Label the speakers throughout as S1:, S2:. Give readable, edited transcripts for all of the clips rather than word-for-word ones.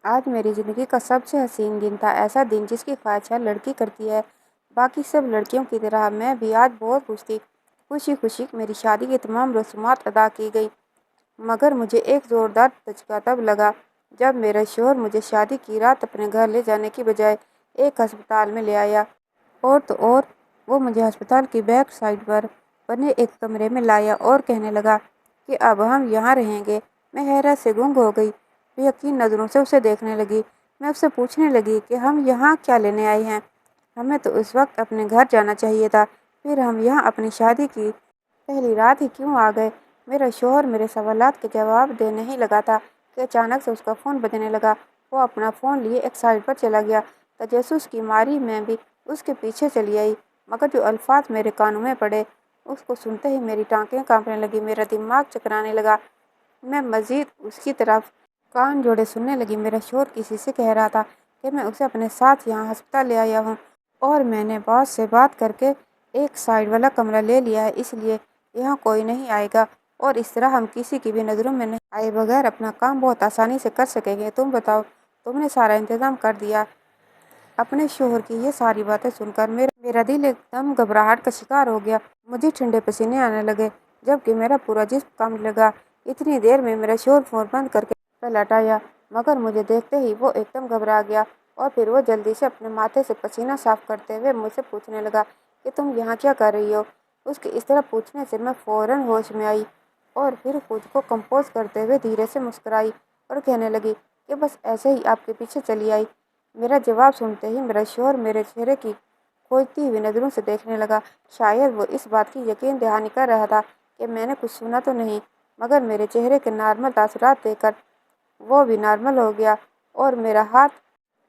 S1: آج میری زندگی کا سب سے حسین دن تھا، ایسا دن جس کی خواہش ہر لڑکی کرتی ہے۔ باقی سب لڑکیوں کی طرح میں بھی آج بہت خوش تھی۔ خوشی خوشی میری شادی کی تمام رسومات ادا کی گئی، مگر مجھے ایک زوردار دھچکا تب لگا جب میرا شوہر مجھے شادی کی رات اپنے گھر لے جانے کی بجائے ایک ہسپتال میں لے آیا۔ اور تو اور وہ مجھے ہسپتال کی بیک سائڈ پر بنے ایک کمرے میں لایا اور کہنے لگا کہ اب ہم یہاں رہیں گے۔ میں حیرت سے گنگ ہو گئی، بے یقین نظروں سے اسے دیکھنے لگی۔ میں اس سے پوچھنے لگی کہ ہم یہاں کیا لینے آئے ہیں؟ ہمیں تو اس وقت اپنے گھر جانا چاہیے تھا، پھر ہم یہاں اپنی شادی کی پہلی رات ہی کیوں آ گئے؟ میرا شوہر میرے سوالات کے جواب دینے ہی لگا تھا کہ اچانک سے اس کا فون بجنے لگا۔ وہ اپنا فون لیے ایک سائڈ پر چلا گیا۔ تجسس کی ماری میں بھی اس کے پیچھے چلی آئی، مگر جو الفاظ میرے کانوں میں پڑے اس کو سنتے ہی میری ٹانگیں کانپنے لگی، میرا دماغ چکرانے لگا۔ میں مزید اس کی طرف کان جوڑے سننے لگی۔ میرا شوہر کسی سے کہہ رہا تھا کہ میں اسے اپنے ساتھ یہاں ہسپتال لے آیا ہوں اور میں نے باس سے بات کر کے ایک سائڈ والا کمرہ لے لیا ہے، اس لیے یہاں کوئی نہیں آئے گا اور اس طرح ہم کسی کی بھی نظروں میں نہیں آئے بغیر اپنا کام بہت آسانی سے کر سکیں گے۔ تم بتاؤ، تم نے سارا انتظام کر دیا؟ اپنے شوہر کی یہ ساری باتیں سن کر میرا دل ایک دم گھبراہٹ کا شکار ہو گیا۔ مجھے ٹھنڈے پسینے آنے لگے جبکہ میرا پورا جسم کانپنے لگا۔ اتنی دیر میں میرا شوہر فون بند کر کے پلٹ آیا، مگر مجھے دیکھتے ہی وہ ایک دم گھبرا گیا اور پھر وہ جلدی سے اپنے ماتھے سے پسینہ صاف کرتے ہوئے مجھ سے پوچھنے لگا کہ تم یہاں کیا کر رہی ہو؟ اس کے اس طرح پوچھنے سے میں فوراً ہوش میں آئی اور پھر خود کو کمپوز کرتے ہوئے دھیرے سے مسکرائی اور کہنے لگی کہ بس ایسے ہی آپ کے پیچھے چلی آئی۔ میرا جواب سنتے ہی میرا شوہر میرے چہرے کی کھوجتی ہوئی نظروں سے دیکھنے لگا۔ شاید وہ اس بات کی یقین دہانی کر رہا تھا کہ میں نے کچھ سنا تو نہیں، مگر میرے چہرے کے نارمل تاثرات دیکھ کر وہ بھی نارمل ہو گیا اور میرا ہاتھ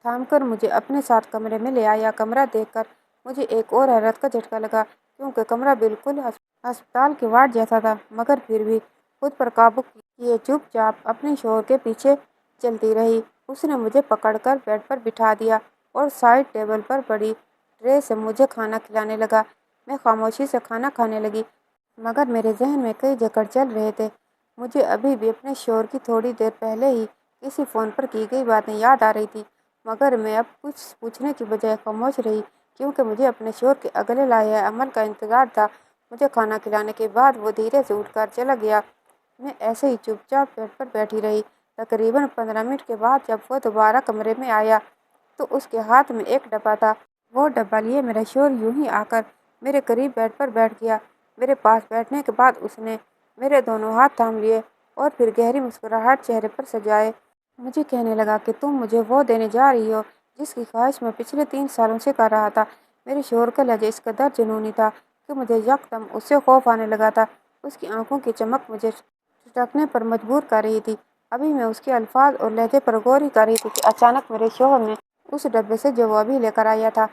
S1: تھام کر مجھے اپنے ساتھ کمرے میں لے آیا۔ کمرہ دیکھ کر مجھے ایک اور حیرت کا جھٹکا لگا، کیونکہ کمرہ بالکل ہسپتال کے وارڈ جیسا تھا، مگر پھر بھی خود پر قابو کیے چپ چاپ اپنے شوہر کے پیچھے چلتی رہی۔ اس نے مجھے پکڑ کر بیڈ پر بٹھا دیا اور سائڈ ٹیبل پر پڑی ٹرے سے مجھے کھانا کھلانے لگا۔ میں خاموشی سے کھانا کھانے لگی، مگر میرے ذہن میں کئی جکڑ چل رہے تھے۔ مجھے ابھی بھی اپنے شوہر کی تھوڑی دیر پہلے ہی کسی فون پر کی گئی باتیں یاد آ رہی تھی، مگر میں اب کچھ پوچھنے کی بجائے خاموش رہی، کیونکہ مجھے اپنے شوہر کے اگلے لائحہ عمل کا انتظار تھا۔ مجھے کھانا کھلانے کے بعد وہ دھیرے سے اٹھ کر چلا گیا۔ میں ایسے ہی چپ چاپ بیڈ پر بیٹھی رہی۔ تقریباً 15 منٹ کے بعد جب وہ دوبارہ کمرے میں آیا تو اس کے ہاتھ میں ایک ڈبہ تھا۔ وہ ڈبہ لیے میرا شوہر یوں ہی آ کر میرے قریب بیڈ پر بیٹھ گیا۔ میرے پاس بیٹھنے کے بعد اس نے میرے دونوں ہاتھ تھام لیے اور پھر گہری مسکراہٹ چہرے پر سجائے مجھے کہنے لگا کہ تم مجھے وہ دینے جا رہی ہو جس کی خواہش میں پچھلے 3 سالوں سے کر رہا تھا۔ میرے شوہر کا لہجہ اس قدر جنونی تھا کہ مجھے یکدم اس سے خوف آنے لگا تھا۔ اس کی آنکھوں کی چمک مجھے ٹھٹکنے پر مجبور کر رہی تھی۔ ابھی میں اس کے الفاظ اور لہجے پر غور ہی کر رہی تھی کہ اچانک میرے شوہر نے اس ڈبے سے جو وہ ابھی لے کر آیا تھا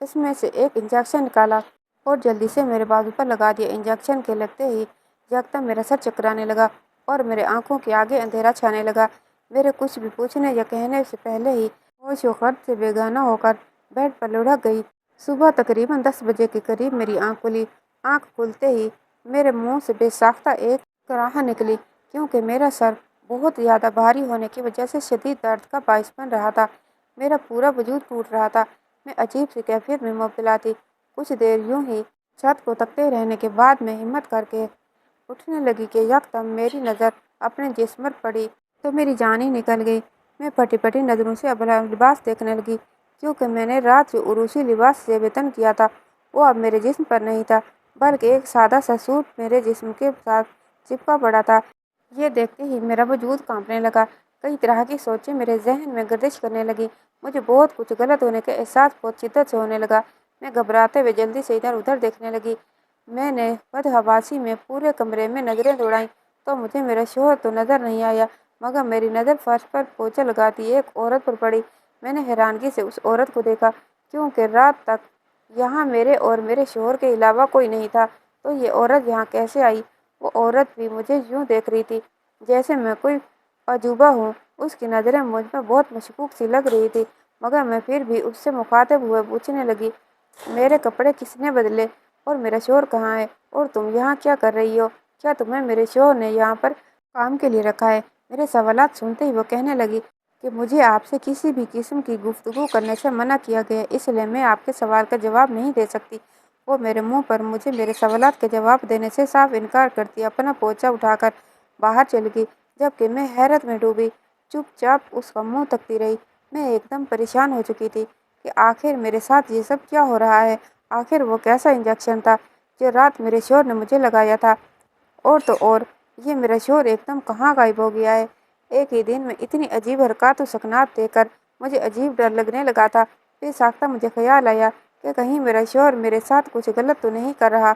S1: اس میں سے ایک انجیکشن نکالا اور جلدی سے میرے بازو پر لگا دیا۔ انجیکشن کے لگتے ہی یکدم میرا سر چکرانے لگا اور میرے آنکھوں کے آگے اندھیرا چھانے لگا۔ میرے کچھ بھی پوچھنے یا کہنے سے پہلے ہی ہوش و خرد سے بےگانہ ہو کر بیڈ پر لڑھک گئی۔ صبح تقریباً 10 بجے کے قریب میری آنکھ کھلی۔ آنکھ کھلتے ہی میرے منہ سے بے ساختہ ایک کراہٹ نکلی، کیونکہ میرا سر بہت زیادہ بھاری ہونے کی وجہ سے شدید درد کا باعث بن رہا تھا۔ میرا پورا وجود ٹوٹ رہا تھا۔ میں عجیب سی کیفیت میں مبتلا تھی۔ کچھ دیر یوں ہی چھت کو تکتے رہنے کے بعد میں ہمت کر کے اٹھنے لگی کہ یکدم میری نظر اپنے جسم پر پڑی تو میری جان ہی نکل گئی۔ میں پھٹی پھٹی نظروں سے اپنا لباس دیکھنے لگی، کیونکہ میں نے رات جو عروسی لباس سے وطن کیا تھا وہ اب میرے جسم پر نہیں تھا، بلکہ ایک سادہ سا سوٹ میرے جسم کے ساتھ چپکا پڑا تھا۔ یہ دیکھتے ہی میرا وجود کانپنے لگا۔ کئی طرح کی سوچیں میرے ذہن میں گردش کرنے لگی۔ مجھے بہت کچھ غلط ہونے کا احساس بہت شدت سے ہونے لگا۔ میں گھبراتے ہوئے جلدی سے ادھر ادھر دیکھنے لگی۔ میں نے بدحواسی میں پورے کمرے میں نظریں دوڑائیں تو مجھے میرا شوہر تو نظر نہیں آیا، مگر میری نظر فرش پر پوچھا لگاتی ایک عورت پر پڑی۔ میں نے حیرانگی سے اس عورت کو دیکھا، کیونکہ رات تک یہاں میرے اور میرے شوہر کے علاوہ کوئی نہیں تھا، تو یہ عورت یہاں کیسے آئی؟ وہ عورت بھی مجھے یوں دیکھ رہی تھی جیسے میں کوئی عجوبہ ہوں۔ اس کی نظریں مجھ پر بہت مشکوک سی لگ رہی تھی، مگر میں پھر بھی اس سے مخاطب ہوئے پوچھنے لگی، میرے کپڑے کس نے بدلے اور میرا شوہر کہاں ہے اور تم یہاں کیا کر رہی ہو؟ کیا تمہیں میرے شوہر نے یہاں پر کام کے لیے رکھا ہے؟ میرے سوالات سنتے ہی وہ کہنے لگی کہ مجھے آپ سے کسی بھی قسم کی گفتگو کرنے سے منع کیا گیا ہے، اس لیے میں آپ کے سوال کا جواب نہیں دے سکتی۔ وہ میرے منہ پر مجھے میرے سوالات کے جواب دینے سے صاف انکار کرتی اپنا پوچھا اٹھا کر باہر چلی گئی، جبکہ میں حیرت میں ڈوبی چپ چاپ اس کا منہ تکتی رہی۔ میں ایک دم پریشان ہو چکی تھی کہ آخر میرے ساتھ یہ سب کیا ہو رہا ہے۔ آخر وہ کیسا انجیکشن تھا جو رات میرے شوہر نے مجھے لگایا تھا؟ اور تو اور یہ میرا شوہر ایک دم کہاں غائب ہو گیا ہے؟ ایک ہی دن میں اتنی عجیب حرکات و سکنات دیکھ کر مجھے عجیب ڈر لگنے لگا تھا۔ بے ساختہ مجھے خیال آیا کہ کہیں میرا شوہر میرے ساتھ کچھ غلط تو نہیں کر رہا۔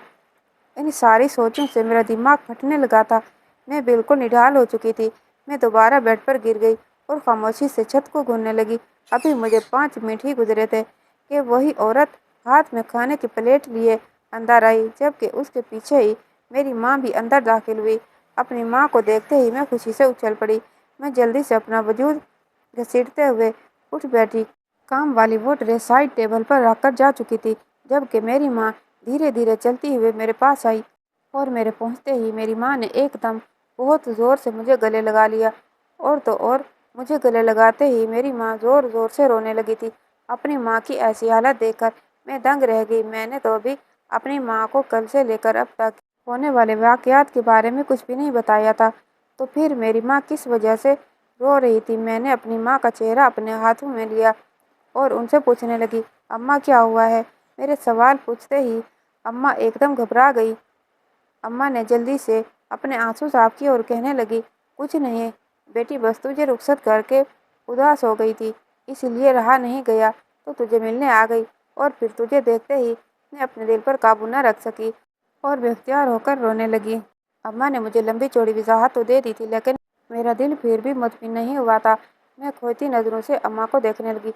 S1: ان ساری سوچوں سے میرا دماغ پھٹنے لگا تھا۔ میں بالکل نڈال ہو چکی تھی۔ میں دوبارہ بیڈ پر گر گئی اور خاموشی سے چھت کو گھورنے لگی۔ ابھی مجھے 5 منٹ ہی گزرے تھے کہ وہی عورت ہاتھ میں کھانے کی پلیٹ لیے اندر آئی، جبکہ اس کے پیچھے ہی میری ماں بھی اندر داخل ہوئی۔ اپنی ماں کو دیکھتے ہی میں خوشی سے اچھل پڑی۔ میں جلدی سے اپنا وجود گھسیٹتے ہوئے اٹھ بیٹھی۔ کام والی وہ ٹرے سائڈ ٹیبل پر رکھ کر جا چکی تھی، جبکہ میری ماں دھیرے دھیرے چلتی ہوئے میرے پاس آئی اور میرے پہنچتے ہی میری ماں نے ایک دم بہت زور سے مجھے گلے لگا لیا۔ اور تو اور مجھے گلے لگاتے ہی میری ماں زور زور سے رونے لگی تھی۔ اپنی ماں کی ایسی حالت دیکھ کر میں دنگ رہ گئی۔ میں نے تو ابھی اپنی ماں کو کل سے لے کر اب تک ہونے والے واقعات کے بارے میں کچھ بھی نہیں بتایا تھا، تو پھر میری ماں کس وجہ سے رو رہی تھی؟ میں نے اپنی ماں کا چہرہ اپنے ہاتھوں میں لیا اور ان سے پوچھنے لگی، اماں کیا ہوا ہے؟ میرے سوال پوچھتے ہی اماں ایک دم گھبرا گئی۔ اماں نے جلدی سے اپنے آنسو صاف کیے اور کہنے لگی، کچھ نہیں بیٹی، بس تجھے رخصت کر کے اداس ہو گئی تھی، اس لیے رہا نہیں گیا تو تجھے ملنے آ گئی، اور پھر تجھے دیکھتے ہی میں اپنے دل پر قابو نہ رکھ سکی اور بے اختیار ہو کر رونے لگی۔ اماں نے مجھے لمبی چوڑی وضاحت تو دے دی تھی، لیکن میرا دل پھر بھی مطمئن نہیں ہوا تھا۔ میں کھوتی نظروں سے اماں کو دیکھنے لگی،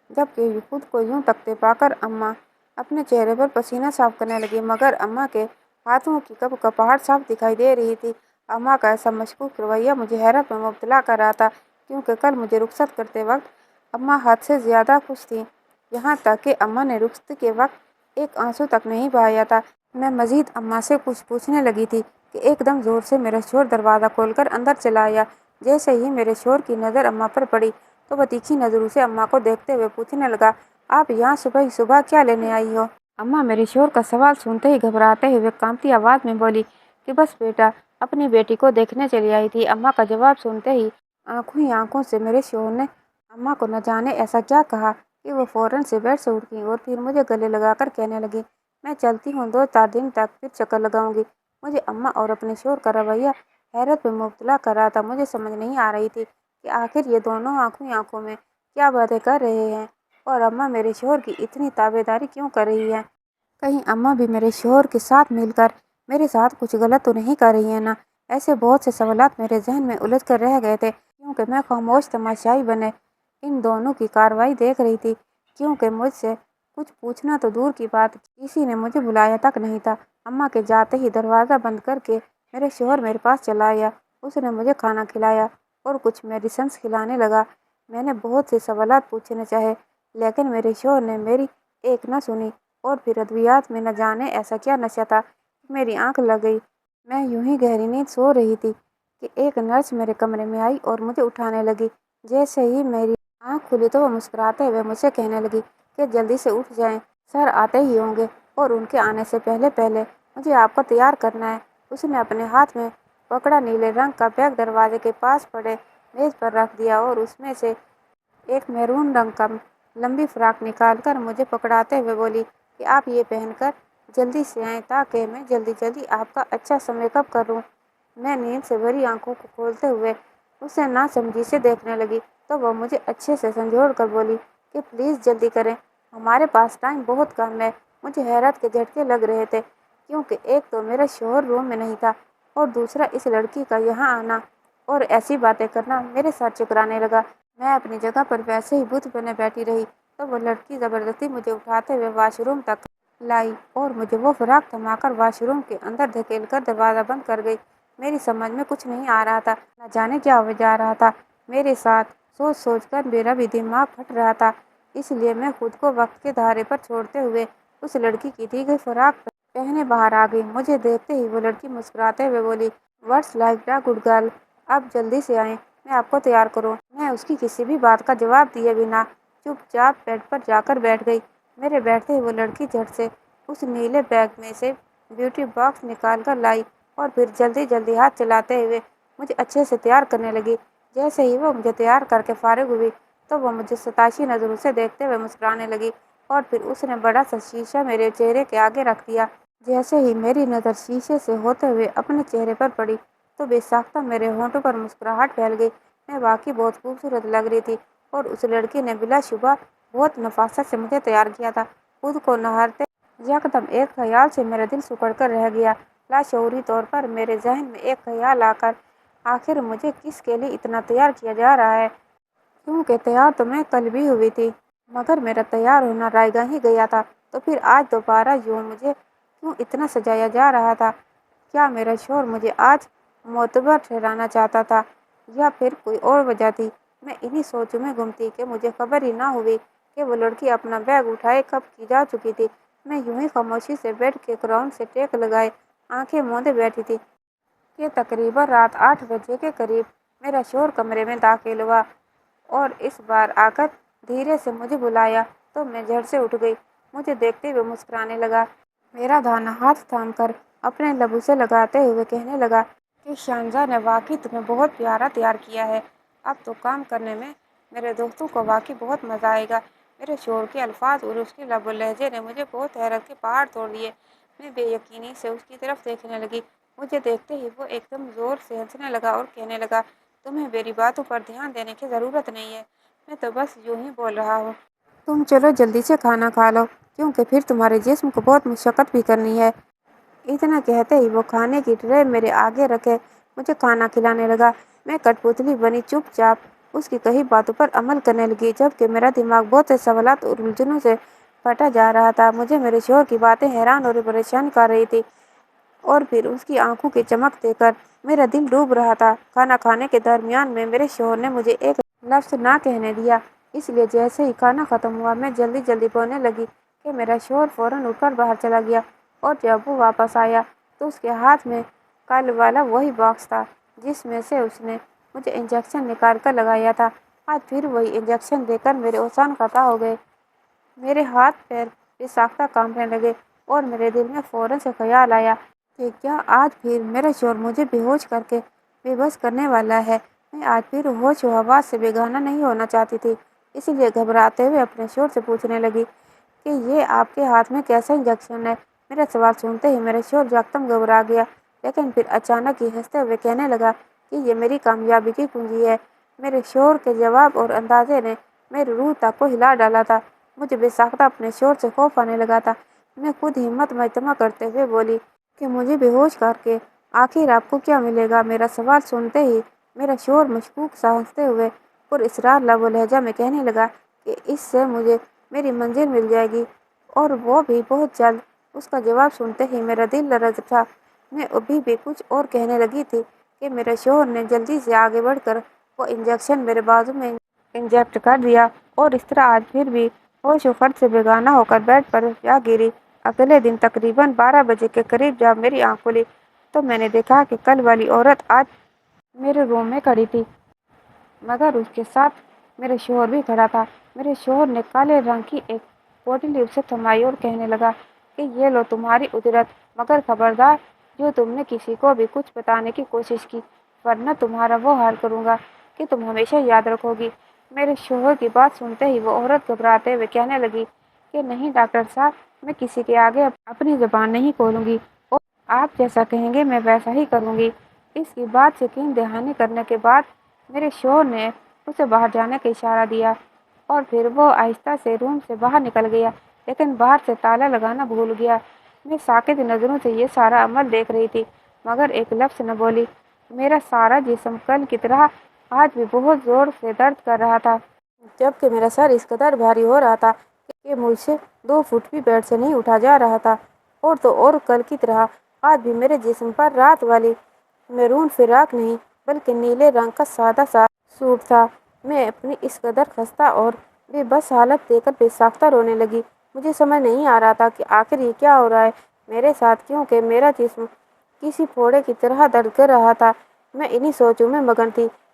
S1: جبکہ خود کو یوں تکتے پا کر اماں اپنے چہرے پر پسینہ صاف کرنے لگی، مگر اماں کے ہاتھوں کی کپ کپاہٹ صاف دکھائی دے رہی تھی۔ اماں کا ایسا مشکوک رویہ مجھے حیرت میں مبتلا کر رہا تھا، کیونکہ کل مجھے رخصت کرتے وقت اماں حد سے زیادہ خوش تھیں، یہاں تک کہ اماں نے رخصتی کے وقت ایک آنسو تک نہیں بہایا تھا۔ میں مزید اماں سے کچھ پوچھنے لگی تھی کہ ایک دم زور سے میرا شوہر دروازہ کھول کر اندر چلا آیا۔ جیسے ہی میرے شوہر کی نظر اماں پر پڑی تو وہ تیکھی نظروں سے اماں کو دیکھتے ہوئے پوچھنے لگا، آپ یہاں صبح ہی صبح کیا لینے آئی ہو؟ اماں میرے شوہر کا سوال سنتے ہی گھبراتے ہوئے کانپتی آواز میں بولی کہ بس بیٹا، اپنی بیٹی کو دیکھنے چلی آئی تھی۔ اماں کا جواب سنتے ہی آنکھوں ہی آنکھوں سے میرے شوہر نے اماں کو نہ جانے ایسا کیا کہا کہ وہ فوراً سے بیڈ سے اٹھ گئی اور پھر مجھے گلے لگا کر کہنے لگی، میں چلتی ہوں، 2-4 دن تک پھر چکر لگاؤں گی۔ مجھے اماں اور اپنے شوہر کا رویہ حیرت میں مبتلا کر رہا تھا۔ مجھے سمجھ نہیں آ رہی تھی کہ آخر یہ دونوں آنکھوں ہی آنکھوں میں کیا باتیں کر رہے ہیں، اور اماں میرے شوہر کی اتنی تابعداری کیوں کر رہی ہے؟ کہیں اماں بھی میرے شوہر کے ساتھ مل کر میرے ساتھ کچھ غلط تو نہیں کر رہی ہے نا؟ ایسے بہت سے سوالات میرے ذہن میں الجھ کر رہ گئے تھے، کیونکہ میں خاموش تماشائی بنے ان دونوں کی کارروائی دیکھ رہی تھی، کیونکہ مجھ سے کچھ پوچھنا تو دور کی بات، کسی نے مجھے بلایا تک نہیں تھا۔ اماں کے جاتے ہی دروازہ بند کر کے میرے شوہر میرے پاس چلا آیا۔ اس نے مجھے کھانا کھلایا اور کچھ میڈیسنز کھلانے لگا۔ میں نے بہت سے سوالات پوچھنے چاہے، لیکن میرے شوہر نے میری ایک نہ سنی، اور پھر ادویات میں نہ جانے ایسا کیا نشہ تھا کہ میری آنکھ لگ گئی۔ میں یوں ہی گہری نیند سو رہی تھی کہ ایک نرس میرے کمرے میں آئی اور مجھے اٹھانے لگی۔ جیسے ہی میری آنکھ کھلی تو وہ مسکراتے ہوئے مجھ سے کہنے لگی کہ جلدی سے اٹھ جائیں، سر آتے ہی ہوں گے اور ان کے آنے سے پہلے پہلے مجھے آپ کو تیار کرنا ہے۔ اس نے اپنے ہاتھ میں پکڑا نیلے رنگ کا بیگ دروازے کے پاس پڑے میز پر رکھ دیا اور اس میں سے ایک میرون رنگ کا لمبی فراک نکال کر مجھے پکڑاتے ہوئے بولی کہ آپ یہ پہن کر جلدی سے آئیں تاکہ میں جلدی جلدی آپ کا اچھا سا میک اپ کر لوں۔ میں نیند سے بھری آنکھوں کو کھولتے ہوئے اسے ناسمجھی سے دیکھنے لگی تو وہ مجھے اچھے سے سنجھوڑ کر بولی کہ پلیز جلدی کریں، ہمارے پاس ٹائم بہت کم ہے۔ مجھے حیرت کے جھٹکے لگ رہے تھے، کیونکہ ایک تو میرا شوہر روم میں نہیں تھا اور دوسرا اس لڑکی کا یہاں آنا اور ایسی باتیں کرنا میرے ساتھ چکرانے لگا۔ میں اپنی جگہ پر ویسے ہی بت بنے بیٹھی رہی تو وہ لڑکی زبردستی مجھے اٹھاتے ہوئے واش روم تک لائی اور مجھے وہ فراق تھما کر واش روم کے اندر دھکیل کر دروازہ بند کر گئی۔ میری سمجھ میں کچھ نہیں آ رہا تھا، نہ جانے کیا ہو جا رہا تھا میرے ساتھ۔ سوچ سوچ کر میرا بھی دماغ پھٹ رہا تھا، اس لیے میں خود کو وقت کے دھارے پر چھوڑتے ہوئے اس لڑکی کی دی گئی فراق پہنے باہر آ گئی۔ مجھے دیکھتے ہی وہ لڑکی مسکراتے ہوئے بولی، what's like the good girl, اب جلدی سے آئیں، میں آپ کو تیار کروں۔ میں اس کی کسی بھی بات کا جواب دیے بنا چپ چاپ بیڈ پر جا کر بیٹھ گئی۔ میرے بیٹھتے ہی وہ لڑکی جھٹ سے اس نیلے بیگ میں سے بیوٹی باکس نکال کر لائی اور پھر جلدی جلدی ہاتھ چلاتے ہوئے مجھے اچھے سے تیار کرنے لگی۔ جیسے ہی وہ مجھے تیار کر کے فارغ ہوئی تو وہ مجھے ستائشی نظروں سے دیکھتے ہوئے مسکرانے لگی اور پھر اس نے بڑا سا شیشہ میرے چہرے کے آگے رکھ دیا۔ جیسے ہی میری نظر شیشے سے ہوتے ہوئے اپنے چہرے پر پڑی تو بے ساختہ میرے ہونٹوں پر مسکراہٹ پھیل گئی۔ میں واقعی بہت خوبصورت لگ رہی تھی اور اس لڑکی نے بلا شبہ بہت نفاست سے مجھے تیار کیا تھا۔ خود کو نہارتے یکدم ایک خیال سے میرا دل سکڑ کر رہ گیا۔ لاشعوری طور پر میرے ذہن میں ایک خیال آ کر آخر مجھے کس کے لیے اتنا تیار کیا جا رہا ہے، کیونکہ تیار تو میں کل بھی ہوئی تھی، مگر میرا تیار ہونا رائے گاں ہی گیا تھا، تو پھر آج دوبارہ یوں مجھے کیوں اتنا سجایا جا رہا تھا؟ کیا میرا شوہر مجھے آج معتبر ٹھہرانا چاہتا تھا یا پھر کوئی اور وجہ تھی؟ میں انہی سوچوں میں گم تھی کہ مجھے خبر ہی نہ ہوئی کہ وہ لڑکی اپنا بیگ اٹھائے کب کی جا چکی تھی۔ میں یوں ہی خاموشی سے بیڈ کے گراؤنڈ سے ٹیک لگائے آنکھیں موندے بیٹھی تھی کہ تقریباً رات 8 بجے کے قریب میرا شوہر کمرے میں داخل ہوا اور اس بار آ کر دھیرے سے مجھے بلایا تو میں جھٹ سے اٹھ گئی۔ مجھے دیکھتے ہوئے مسکرانے لگا، میرا داہنا ہاتھ تھام کر اپنے لبوں سے لگاتے ہوئے کہنے لگا کہ شاہنشاہ نے واقعی تمہیں بہت پیارا تیار کیا ہے۔ اب تو کام کرنے میں میرے دوستوں کو واقعی بہت مزہ آئے گا۔ میرے شوہر کے الفاظ اور اس کے لب و لہجے نے مجھے بہت حیرت کے پہاڑ توڑ دیے۔ میں بے یقینی سے اس کی طرف دیکھنے لگی۔ مجھے دیکھتے ہی وہ ایک دم زور سے ہنسنے لگا اور کہنے لگا، تمہیں میری باتوں پر دھیان دینے کی ضرورت نہیں ہے، میں تو بس یوں ہی بول رہا ہوں۔ تم چلو جلدی سے کھانا کھا لو کیونکہ پھر تمہارے جسم کو بہت مشقت بھی کرنی ہے۔ اتنا کہتے ہی وہ کھانے کی ٹرے میرے آگے رکھے مجھے کھانا کھلانے لگا۔ میں کٹ پتلی بنی چپ چاپ اس کی کہی باتوں پر عمل کرنے لگی جبکہ میرا دماغ بہت سے سوالات اور الجھنوں سے پھٹا جا رہا تھا۔ مجھے میرے شوہر کی باتیں حیران اور پریشان کر رہی تھی اور پھر اس کی آنکھوں کی چمک دیکھ کر میرا دل ڈوب رہا تھا۔ کھانا کھانے کے درمیان میں میرے شوہر نے مجھے ایک لفظ نہ کہنے دیا، اس لیے جیسے ہی کھانا ختم ہوا میں جلدی جلدی بولنے لگی کہ میرا شوہر فوراً اٹھ کر باہر چلا گیا اور جب وہ واپس آیا تو اس کے ہاتھ میں کل والا وہی باکس تھا جس میں سے اس نے مجھے انجیکشن نکال کر لگایا تھا۔ آج پھر وہی انجیکشن دے کر میرے اوزان قطع ہو گئے، میرے ہاتھ پیر بے ساختہ کانپنے لگے اور میرے دل میں فوراً سے خیال آیا کہ کیا آج پھر میرا شوہر مجھے بے ہوش کر کے بے بس کرنے والا ہے؟ میں آج پھر ہوش و حواس سے بیگانہ نہیں ہونا چاہتی تھی، اس لیے گھبراتے ہوئے اپنے شوہر سے پوچھنے لگی کہ یہ آپ کے ہاتھ میں کیسا انجیکشن ہے؟ میرا سوال سنتے ہی میرا شوہر یکدم گھبرا گیا لیکن پھر اچانک ہی ہنستے ہوئے کہنے لگا کہ یہ میری کامیابی کی کنجی ہے۔ میرے شوہر کے جواب اور اندازے نے میری روح تک کو ہلا ڈالا تھا۔ مجھے بے ساختہ اپنے شوہر سے خوف آنے لگا تھا۔ میں خود ہمت مجتمع کرتے ہوئے بولی کہ مجھے بے ہوش کر کے آخر آپ کو کیا ملے گا؟ میرا سوال سنتے ہی میرا شوہر مشکوک سا ہنستے ہوئے پر اسرار لب و لہجہ میں کہنے لگا کہ اس سے مجھے میری منزل مل جائے گی اور وہ بھی بہت جلد۔ اس کا جواب سنتے ہی میرا دل لرز اٹھا۔ میں ابھی بھی کچھ اور کہنے لگی تھی کہ میرے شوہر نے جلدی سے آگے بڑھ کر وہ انجیکشن میرے بازو میں انجیکٹ کر دیا اور اس طرح آج پھر بھی ہوش و خرد سے بیگانہ ہو کر بیڈ پر جا گری۔ اگلے دن تقریباً 12 بجے کے قریب جب میری آنکھ کھلی تو میں نے دیکھا کہ کل والی عورت آج میرے روم میں کھڑی تھی، مگر اس کے ساتھ میرے شوہر بھی کھڑا تھا۔ میرے شوہر نے کالے رنگ کی ایک پوٹلی اسے تھمائی اور کہنے لگا کہ یہ لو تمہاری اجرت، مگر خبردار جو تم نے کسی کو بھی کچھ بتانے کی کوشش کی ورنہ تمہارا وہ حال کروں گا کہ تم ہمیشہ یاد رکھو گی۔ میرے شوہر کی بات سنتے ہی وہ عورت گھبراتے ہوئے کہنے لگی کہ نہیں ڈاکٹر صاحب، میں کسی کے آگے اپنی زبان نہیں کھولوں گی اور آپ جیسا کہیں گے میں ویسا ہی کروں گی۔ اس کی بات سے یقین دہانی کرنے کے بعد میرے شوہر نے اسے باہر جانے کا اشارہ دیا اور پھر وہ آہستہ سے روم سے باہر نکل گیا لیکن باہر سے تالا لگانا بھول گیا۔ میں ساکت نظروں سے یہ سارا عمل دیکھ رہی تھی مگر ایک لفظ نہ بولی۔ میرا سارا جسم کل کی طرح آج بھی بہت زور سے درد کر رہا تھا جبکہ میرا سر اس قدر بھاری ہو رہا تھا کہ مجھ سے 2 فٹ بھی بیڈ سے نہیں اٹھا جا رہا تھا۔ اور تو اور کل کی طرح آج بھی میرے جسم پر رات والی میرون فراق نہیں بلکہ نیلے رنگ کا سادہ سا سوٹ تھا۔ میں اپنی اس قدر خستہ اور بے بس حالت دیکھ کر بے ساختہ رونے لگی۔ مجھے سمجھ نہیں آ رہا تھا کہ آخر یہ کیا ہو رہا ہے میرے ساتھ کیونکہ میرا جسم کسی پھوڑے کی طرح درد کر رہا تھا۔ میں انہی سوچوں میں مگن تھی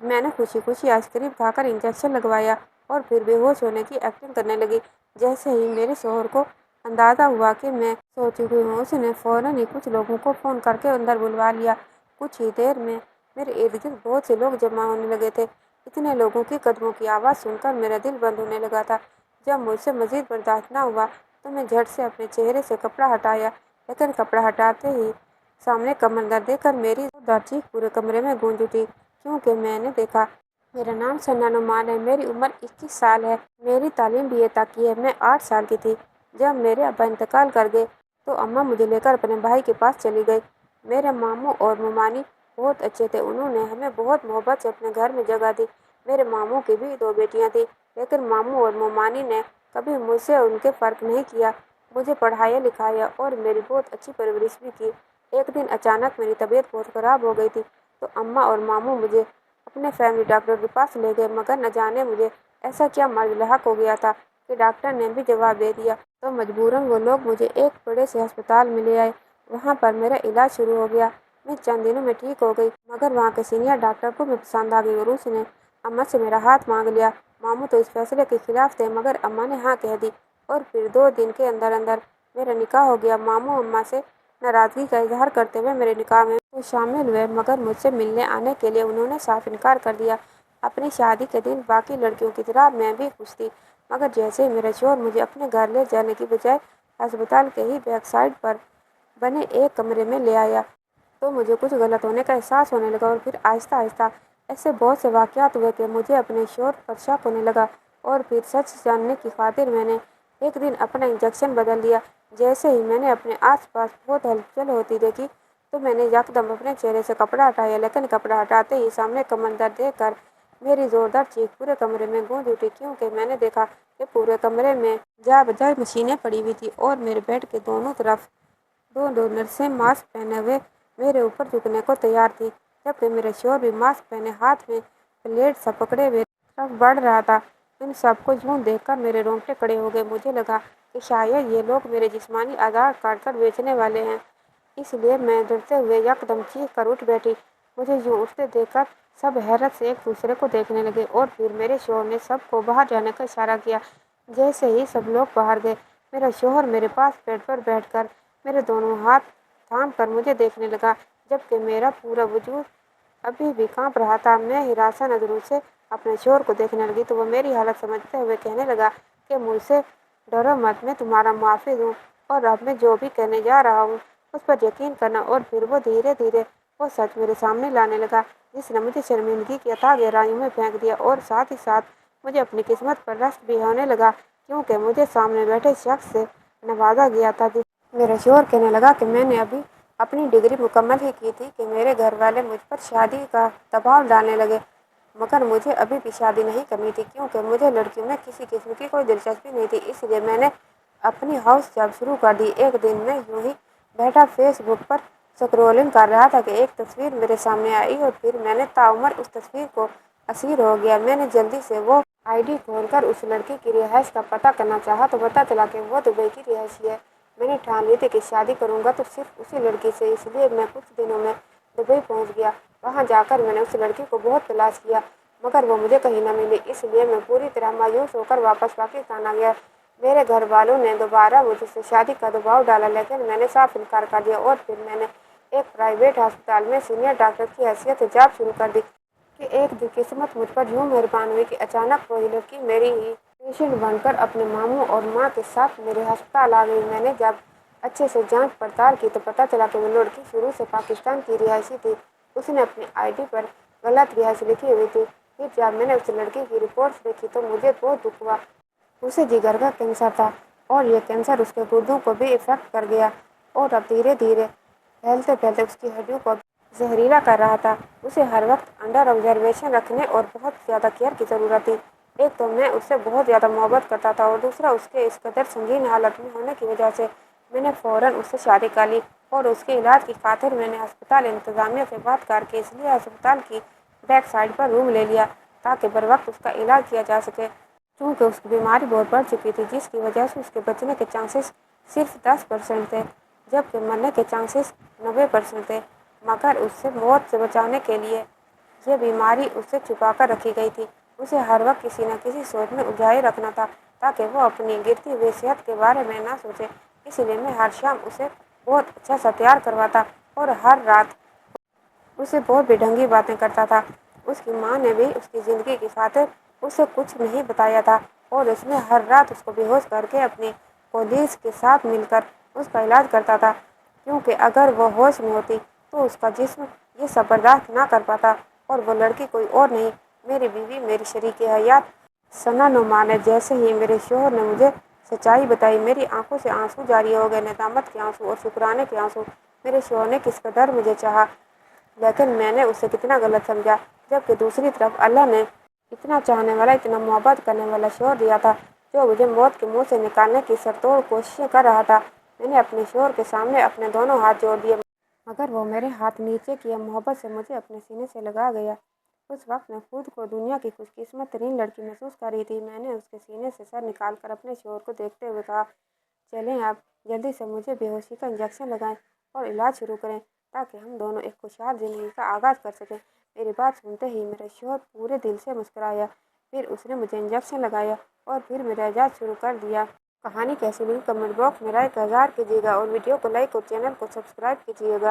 S1: میں نے خوشی خوشی آئس کریم کھا کر انجیکشن لگوایا اور پھر بے ہوش ہونے کی ایکٹنگ کرنے لگی۔ جیسے ہی میرے شوہر کو اندازہ ہوا کہ میں سو چکی ہوں، اس نے فوراً ہی کچھ لوگوں کو فون کر کے اندر بلوا لیا۔ کچھ ہی دیر میں میرے ارد گرد بہت سے لوگ جمع ہونے لگے تھے۔ اتنے لوگوں کی قدموں کی آواز سن کر میرا دل بند ہونے لگا تھا۔ جب مجھ سے مزید برداشت نہ ہوا تو میں جھٹ سے اپنے چہرے سے کپڑا ہٹایا، لیکن کپڑا ہٹاتے ہی سامنے کا منظر دیکھ کر میری زوردار چیخ پورے کمرے میں گونج اٹھی، کیونکہ میں نے دیکھا میرا نام ثنا نعمان ہے، میری عمر 21 سال ہے، میری تعلیم BA تک کی ہے۔ میں 8 سال کی تھی جب میرے ابا انتقال کر گئے تو اماں مجھے لے کر اپنے بھائی کے پاس چلی گئی۔ میرے ماموں اور ممانی بہت اچھے تھے، انہوں نے ہمیں بہت محبت سے اپنے گھر میں جگہ دی۔ میرے ماموں کی بھی 2 بیٹیاں تھیں، لیکن ماموں اور ممانی نے کبھی مجھ سے ان کے فرق نہیں کیا، مجھے پڑھایا لکھایا اور میری بہت اچھی پرورش بھی کی۔ ایک دن اچانک میری طبیعت بہت خراب ہو گئی تھی تو اماں اور ماموں مجھے اپنے فیملی ڈاکٹر کے پاس لے گئے، مگر نہ جانے مجھے ایسا کیا مرض لاحق ہو گیا تھا کہ ڈاکٹر نے بھی جواب دے دیا۔ تو مجبوراً وہ لوگ مجھے ایک بڑے سے ہسپتال میں لے آئے، وہاں پر میرا علاج شروع ہو گیا۔ میں چند دنوں میں ٹھیک ہو گئی، مگر وہاں کے سینئر ڈاکٹر کو میں پسند آ گئی اور اس نے اماں سے میرا ہاتھ مانگ لیا۔ ماموں تو اس فیصلے کے خلاف تھے، مگر اماں نے ہاں کہہ دی اور پھر 2 دن کے اندر اندر میرا نکاح ہو گیا۔ ماموں اماں سے ناراضگی کا اظہار کرتے ہوئے میرے نکاح میں وہ شامل ہوئے، مگر مجھ سے ملنے آنے کے لیے انہوں نے صاف انکار کر دیا۔ اپنی شادی کے دن باقی لڑکیوں کی طرح میں بھی خوش تھی، مگر جیسے ہی میرا شوہر مجھے اپنے گھر لے جانے کی بجائے ہسپتال کے ہی بیک سائڈ پر بنے ایک کمرے میں لے آیا تو مجھے کچھ غلط ہونے کا احساس ہونے لگا، اور پھر آہستہ آہستہ ایسے بہت سے واقعات ہوئے کہ مجھے اپنے شوہر پر شک ہونے لگا، اور پھر سچ جاننے کی خاطر میں نے ایک دن اپنا انجیکشن بدل دیا۔ جیسے ہی میں نے اپنے آس پاس بہت ہلچل ہوتی دیکھی تو میں نے یکدم اپنے چہرے سے کپڑا ہٹایا، لیکن کپڑا ہٹاتے ہی سامنے کا منظر دیکھ کر میری زوردار چیخ پورے کمرے میں گونج اٹھی، کیونکہ میں نے دیکھا کہ پورے کمرے میں جا بجا مشینیں پڑی ہوئی تھیں اور میرے بیڈ کے دونوں طرف 2 نرسیں ماسک پہنے ہوئے میرے اوپر جھکنے کو تیار تھیں، جبکہ میرا شوہر بھی ماسک پہنے ہاتھ میں پلیٹ سا پکڑے ہوئے طرف بڑھ رہا تھا۔ ان سب کو یوں دیکھ کر میرے رونگٹے کھڑے ہو گئے۔ مجھے لگا کہ شاید یہ لوگ میرے جسمانی اعضاء کاٹ کر بیچنے والے ہیں، اس لیے میں ڈرتے ہوئے یکدم چیخ کر اٹھ بیٹھی۔ مجھے یوں اٹھتے دیکھ کر سب حیرت سے ایک دوسرے کو دیکھنے لگے، اور پھر میرے شوہر نے سب کو باہر جانے کا اشارہ کیا۔ جیسے ہی سب لوگ باہر گئے، میرا شوہر میرے پاس بیڈ پر بیٹھ کر میرے دونوں ہاتھ تھام کر مجھے دیکھنے لگا، جبکہ میرا پورا وجود ابھی بھی کانپ رہا تھا۔ میں ہراساں نظروں سے اپنے شوہر کو دیکھنے لگی تو وہ میری حالت سمجھتے ہوئے کہنے لگا کہ مجھ سے ڈرو مت، میں تمہارا محافظ ہوں، اور اب میں جو بھی کہنے جا رہا ہوں اس پر یقین کرنا۔ اور پھر وہ دھیرے دھیرے وہ سچ میرے سامنے لانے لگا جس نے مجھے شرمندگی کی اتھاہ گہرائیوں میں پھینک دیا، اور ساتھ ہی ساتھ مجھے اپنی قسمت پر رشک بھی ہونے لگا، کیونکہ مجھے سامنے بیٹھے شخص سے نوازا گیا تھا میرا شوہر کہنے لگا کہ میں نے ابھی اپنی ڈگری مکمل ہی کی تھی کہ میرے گھر والے مجھ پر شادی کا دباؤ ڈالنے لگے، مگر مجھے ابھی بھی شادی نہیں کرنی تھی، کیونکہ مجھے لڑکیوں میں کسی قسم کی کوئی دلچسپی نہیں تھی۔ اس لیے میں نے اپنی ہاؤس جاب شروع کر دی۔ ایک دن میں یوں ہی بیٹھا فیس بک پر سکرولنگ کر رہا تھا کہ ایک تصویر میرے سامنے آئی، اور پھر میں نے تاعمر اس تصویر کو اسیر ہو گیا۔ میں نے جلدی سے وہ ID کھول کر اس لڑکی کی رہائش کا پتہ کرنا چاہا تو پتہ چلا کہ وہ دبئی کی رہائشی ہے۔ میں نے ٹھان لی تھی کہ شادی کروں گا تو صرف اسی لڑکی سے، اس لیے میں کچھ دنوں میں دبئی پہنچ گیا۔ وہاں جا کر میں نے اس لڑکی کو بہت تلاش کیا، مگر وہ مجھے کہیں نہ ملی، اس لیے میں پوری طرح مایوس ہو کر واپس پاکستان آ گیا۔ میرے گھر والوں نے دوبارہ مجھ سے شادی کا دباؤ ڈالا، لیکن میں نے صاف انکار کر دیا، اور پھر میں نے ایک پرائیویٹ ہسپتال میں سینئر ڈاکٹر کی حیثیت سے جاب شروع کر دی کہ ایک دن قسمت مجھ پر یوں مہربان ہوئی کہ اچانک وہی لڑکی میری ہی پیشنٹ بن کر اپنے ماموں اور ماں کے ساتھ میرے ہسپتال آ گئی۔ میں نے جب اچھے سے جانچ پڑتال کی تو پتہ چلا کہ وہ لڑکی شروع سے پاکستان کی رہائشی تھی، اس نے اپنی ID پر غلط رہائش لکھی ہوئی تھی۔ پھر جب میں نے اس لڑکی کی رپورٹس دیکھی تو مجھے بہت دکھ ہوا۔ اسے جگر کا کینسر تھا، اور یہ کینسر اس کے گردوں کو بھی افیکٹ کر گیا، اور اب دھیرے دھیرے پھیلتے پھیلتے اس کی ہڈیوں کو زہریلا کر رہا تھا۔ اسے ہر وقت انڈر آبزرویشن رکھنے اور بہت زیادہ کیئر کی ضرورت تھی۔ ایک تو میں اس سے بہت زیادہ محبت کرتا تھا، اور دوسرا اس کے اس قدر سنگین حالت میں ہونے کی وجہ سے میں نے فوراً اس سے شادی کر لی، اور اس کے علاج کی خاطر میں نے ہسپتال انتظامیہ سے بات کر کے اس لیے ہسپتال کی بیک سائڈ پر روم لے لیا تاکہ بروقت اس کا علاج کیا جا سکے، چونکہ اس کی بیماری بہت بڑھ چکی تھی، جس کی وجہ سے اس کے بچنے کے چانسز صرف 10% تھے، جبکہ مرنے کے چانسز 90% تھے۔ مگر اس سے موت سے بچانے کے لیے یہ بیماری اس سے چھپا کر رکھی گئی تھی۔ اسے ہر وقت کسی نہ کسی سوچ میں الجھائے رکھنا تھا تاکہ وہ اپنی گرتی ہوئی صحت کے بارے میں نہ سوچے۔ اس لیے میں ہر شام اسے بہت اچھا سا تیار کرواتا اور ہر رات اسے بہت بے ڈھنگی باتیں کرتا تھا۔ اس کی ماں نے بھی اس کی زندگی کی خاطر اسے کچھ نہیں بتایا تھا اور اس میں ہر رات اس کو بے ہوش کر کے اپنی کولیگز کے ساتھ مل کر اس کا علاج کرتا تھا، کیونکہ اگر وہ ہوش میں ہوتی تو اس کا جسم یہ سب برداشت نہ کر پاتا۔ اور وہ لڑکی کوئی اور نہیں، میری بیوی، میری شریک حیات ثنا نعمان نے۔ جیسے ہی میرے شوہر نے مجھے سچائی بتائی، میری آنکھوں سے آنسو جاری ہو گئے، ندامت کے آنسو اور شکرانے کے آنسو۔ میرے شوہر نے کس قدر مجھے چاہا، لیکن میں نے اسے کتنا غلط سمجھا، جبکہ دوسری طرف اللہ نے اتنا چاہنے والا، اتنا محبت کرنے والا شوہر دیا تھا جو مجھے موت کے منہ سے نکالنے کی سرتوڑ کوششیں کر رہا تھا۔ میں نے اپنے شوہر کے سامنے اپنے دونوں ہاتھ جوڑ دیے، مگر وہ میرے ہاتھ نیچے کیے محبت سے مجھے اپنے سینے سے لگا گیا۔ اس وقت میں خود کو دنیا کی خوش قسمت ترین لڑکی محسوس کر رہی تھی۔ میں نے اس کے سینے سے سر نکال کر اپنے شوہر کو دیکھتے ہوئے کہا، چلیں اب جلدی سے مجھے بے ہوشی کا انجیکشن لگائیں اور علاج شروع کریں تاکہ ہم دونوں ایک خوشحال زندگی کا آغاز کر سکیں۔ میری بات سنتے ہی میرا شوہر پورے دل سے مسکرایا، پھر اس نے مجھے انجیکشن لگایا اور پھر میرا علاج شروع کر دیا۔ کہانی کیسی لگی کمنٹ باکس میں رائے کا اظہار کیجیے گا اور ویڈیو کو لائک اور چینل کو سبسکرائب کیجیے گا۔